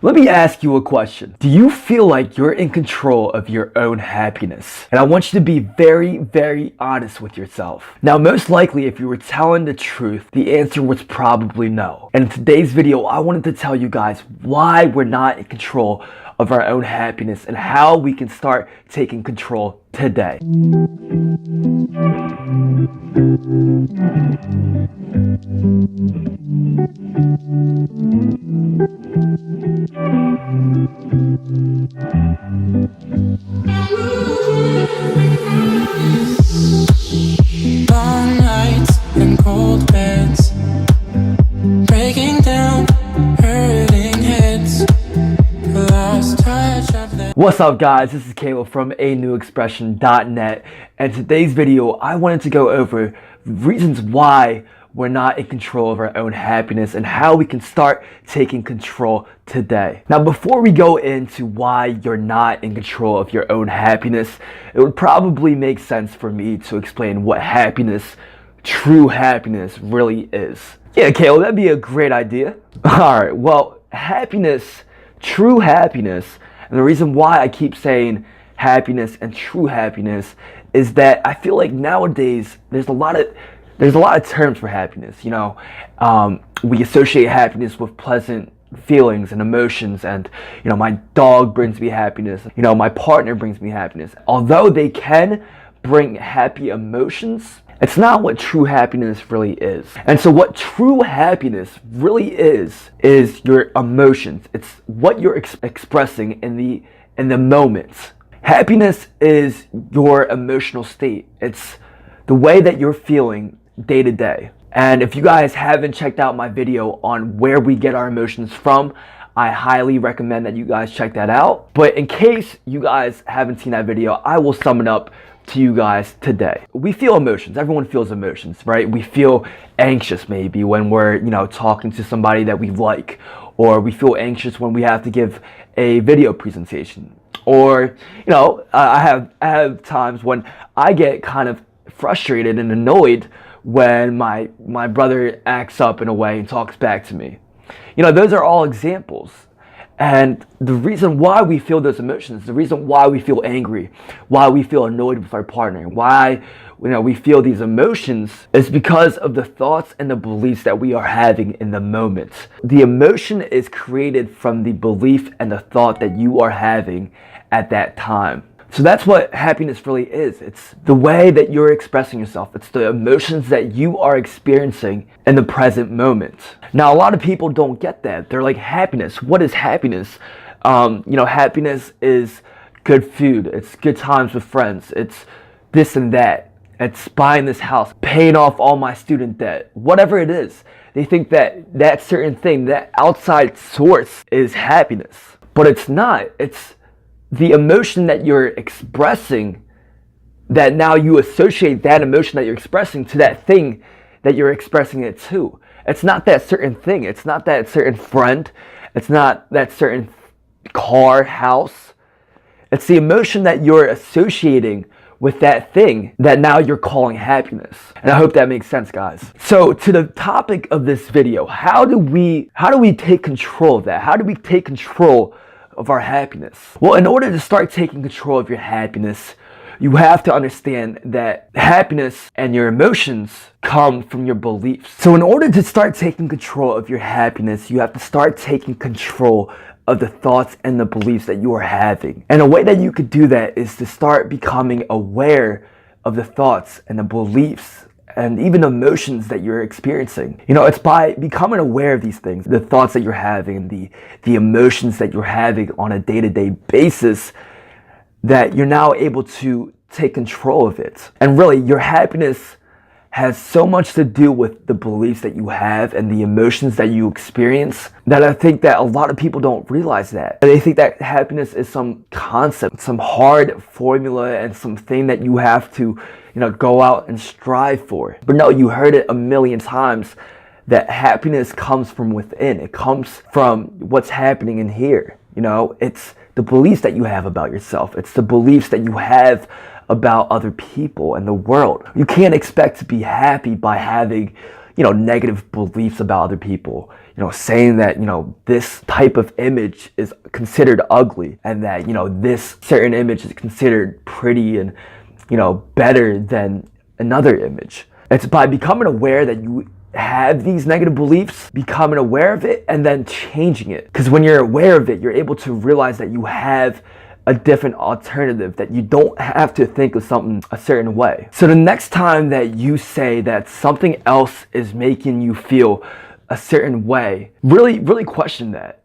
Let me ask you a question. Do you feel like you're in control of your own happiness? And I want you to be very, very honest with yourself. Now, most likely, if you were telling the truth, the answer was probably no. And in today's video, I wanted to tell you guys why we're not in control of our own happiness and how we can start taking control today. Long nights and cold beds, breaking down, hurting heads, lost touch of the... What's up, guys? This is Caleb from anewexpression.net, and today's video I wanted to go over reasons why we're not in control of our own happiness and how we can start taking control today. Now, before we go into why you're not in control of your own happiness, it would probably make sense for me to explain what happiness, true happiness, really is. Yeah, Caleb, that'd be a great idea. Alright, well, happiness, true happiness, and the reason why I keep saying happiness and true happiness is that I feel like nowadays there's a lot of terms for happiness. You know, we associate happiness with pleasant feelings and emotions, and you know, my dog brings me happiness. You know, my partner brings me happiness. Although they can bring happy emotions, it's not what true happiness really is. And so what true happiness really is your emotions. It's what you're expressing in the moment. Happiness is your emotional state. It's the way that you're feeling day to day. And if you guys haven't checked out my video on where we get our emotions from, I highly recommend that you guys check that out. But in case you guys haven't seen that video, I will sum it up to you guys today. We feel emotions. Everyone feels emotions, right? We feel anxious maybe when we're, you know, talking to somebody that we like, or we feel anxious when we have to give a video presentation, or you know, I have times when I get kind of frustrated and annoyed when my brother acts up in a way and talks back to me. You know, those are all examples. And the reason why we feel those emotions, the reason why we feel angry, why we feel annoyed with our partner, why we feel these emotions is because of the thoughts and the beliefs that we are having in the moment. The emotion is created from the belief and the thought that you are having at that time. So that's what happiness really is. It's the way that you're expressing yourself. It's the emotions that you are experiencing in the present moment. Now, a lot of people don't get that. They're like, happiness, what is happiness? You know, happiness is good food. It's good times with friends. It's this and that. It's buying this house, paying off all my student debt, whatever it is. They think that that certain thing, that outside source is happiness, but it's not. It's the emotion that you're expressing, that now you associate that emotion that you're expressing to that thing that you're expressing it to. It's not that certain thing. It's not that certain friend. It's not that certain car, house. It's the emotion that you're associating with that thing that now you're calling happiness. And I hope that makes sense, guys. So to the topic of this video, how do we take control of that? How do we take control of our happiness? Well, in order to start taking control of your happiness, you have to understand that happiness and your emotions come from your beliefs. So in order to start taking control of your happiness, you have to start taking control of the thoughts and the beliefs that you are having. And a way that you could do that is to start becoming aware of the thoughts and the beliefs and even emotions that you're experiencing. You know, it's by becoming aware of these things, the thoughts that you're having, the emotions that you're having on a day-to-day basis, that you're now able to take control of it. And really, your happiness has so much to do with the beliefs that you have and the emotions that you experience, that I think that a lot of people don't realize that. They think that happiness is some concept, some hard formula, and something that you have to, you know, go out and strive for. But no, you heard it a million times, that happiness comes from within. It comes from what's happening in here. You know, it's the beliefs that you have about yourself. It's the beliefs that you have about other people and the world. You can't expect to be happy by having, negative beliefs about other people, saying that, this type of image is considered ugly, and that, this certain image is considered pretty and, better than another image. It's by becoming aware that you have these negative beliefs, becoming aware of it, and then changing it. Because when you're aware of it, you're able to realize that you have a different alternative, that you don't have to think of something a certain way. So the next time that you say that something else is making you feel a certain way, really question that.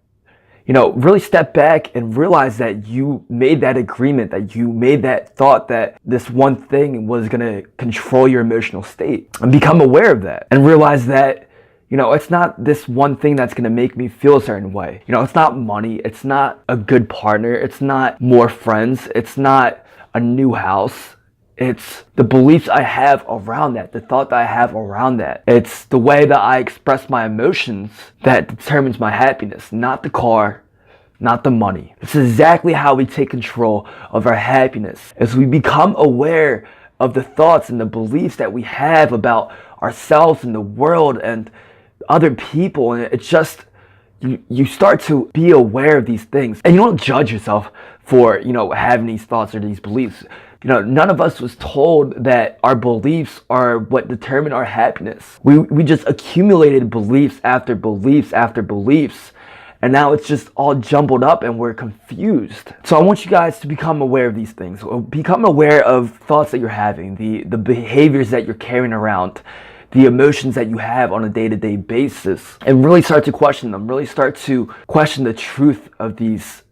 Really step back and realize that you made that agreement, that you made that thought that this one thing was gonna control your emotional state, and become aware of that and realize that, it's not this one thing that's gonna make me feel a certain way. It's not money, it's not a good partner, it's not more friends, it's not a new house. It's the beliefs I have around that, the thought that I have around that. It's the way that I express my emotions that determines my happiness, not the car, not the money. It's exactly how we take control of our happiness. As we become aware of the thoughts and the beliefs that we have about ourselves and the world and other people, and it's just, you start to be aware of these things, and you don't judge yourself for, having these thoughts or these beliefs. None of us was told that our beliefs are what determine our happiness. We just accumulated beliefs after beliefs after beliefs, and now it's just all jumbled up and we're confused. So I want you guys to become aware of these things. Become aware of thoughts that you're having, the behaviors that you're carrying around, the emotions that you have on a day-to-day basis, and really start to question them. Really start to question the truth of these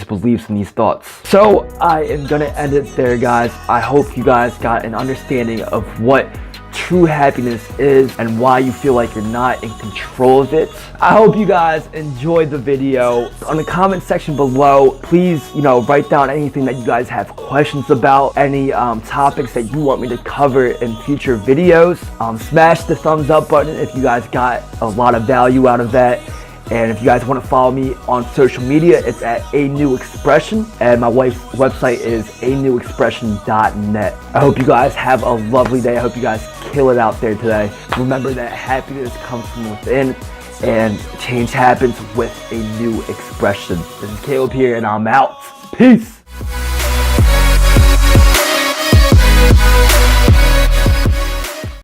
beliefs and these thoughts. So I am gonna end it there, guys. I hope you guys got an understanding of what true happiness is and why you feel like you're not in control of it. I hope you guys enjoyed the video. On the comment section below, please, write down anything that you guys have questions about, any topics that you want me to cover in future videos. Smash the thumbs up button if you guys got a lot of value out of that. And if you guys want to follow me on social media, it's at A New Expression, and my wife's website is anewexpression.net. I hope you guys have a lovely day. I hope you guys kill it out there today. Remember that happiness comes from within, and change happens with a new expression. This is Caleb here, and I'm out. Peace.